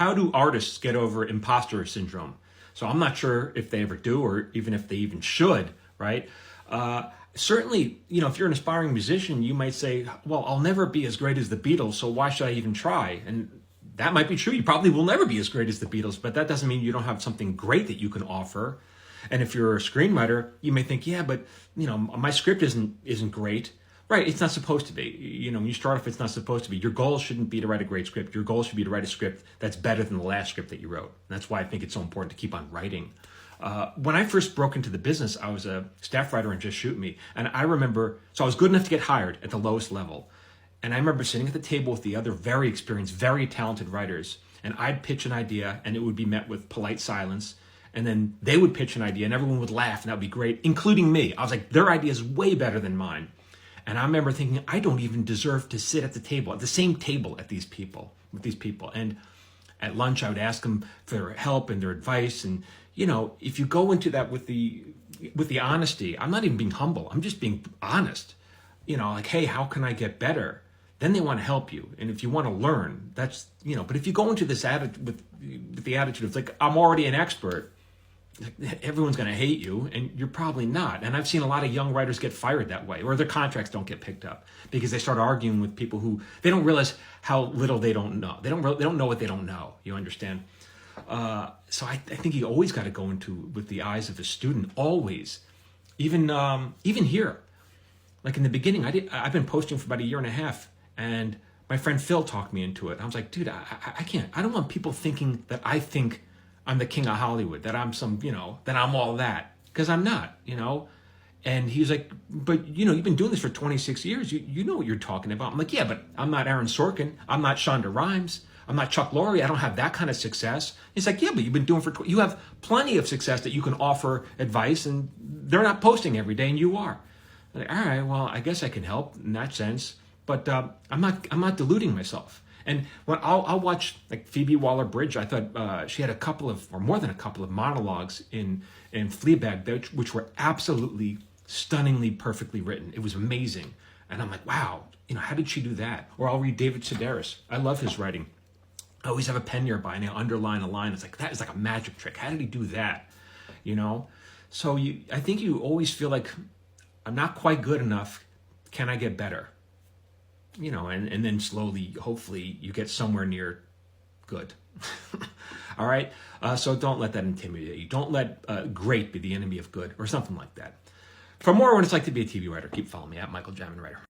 how do artists get over imposter syndrome? So I'm not sure if they ever do, or even if they even should, right? Certainly, if you're an aspiring musician, you might say, well, I'll never be as great as the Beatles, so why should I even try? And that might be true. You probably will never be as great as the Beatles, but that doesn't mean you don't have something great that you can offer. And if you're a screenwriter, you may think, yeah, but my script isn't great. Right, it's not supposed to be. When you start off, it's not supposed to be. Your goal shouldn't be to write a great script. Your goal should be to write a script that's better than the last script that you wrote. And that's why I think it's so important to keep on writing. When I first broke into the business, I was a staff writer in Just Shoot Me. And I remember, so I was good enough to get hired at the lowest level. And I remember sitting at the table with the other very experienced, very talented writers. And I'd pitch an idea, and it would be met with polite silence. And then they would pitch an idea, and everyone would laugh, and that would be great, including me. I was like, their idea is way better than mine. And I remember thinking, I don't even deserve to sit at the same table with these people. And at lunch, I would ask them for their help and their advice. And, if you go into that with the honesty, I'm not even being humble. I'm just being honest. Like, hey, how can I get better? Then they want to help you. And if you want to learn, that's, but if you go into this attitude with the attitude of like, I'm already an expert, everyone's going to hate you, and you're probably not. And I've seen a lot of young writers get fired that way, or their contracts don't get picked up because they start arguing with people who they don't realize how little they don't know. They don't know what they don't know. You understand? So I think you always got to go into with the eyes of a student. Always, even here, like in the beginning, I've been posting for about a year and a half, and my friend Phil talked me into it. I was like, dude, I can't. I don't want people thinking that I think I'm the king of Hollywood, that I'm that I'm all that, because I'm not, And he's like, but you've been doing this for 26 years. You know what you're talking about. I'm like, yeah, but I'm not Aaron Sorkin. I'm not Shonda Rhimes. I'm not Chuck Lorre. I don't have that kind of success. He's like, yeah, but you've been doing you have plenty of success that you can offer advice, and they're not posting every day, and you are. I'm like, all right, well, I guess I can help in that sense, but I'm not deluding myself. And when I'll watch like Phoebe Waller-Bridge, I thought she had more than a couple of monologues in Fleabag, which were absolutely stunningly perfectly written. It was amazing. And I'm like, wow, how did she do that? Or I'll read David Sedaris. I love his writing. I always have a pen nearby and I underline a line. It's like, that is like a magic trick. How did he do that? So I think you always feel like, I'm not quite good enough. Can I get better? And then slowly, hopefully, you get somewhere near good. All right? So don't let that intimidate you. Don't let great be the enemy of good or something like that. For more on what it's like to be a TV writer, keep following me at Michael Jamin Writer.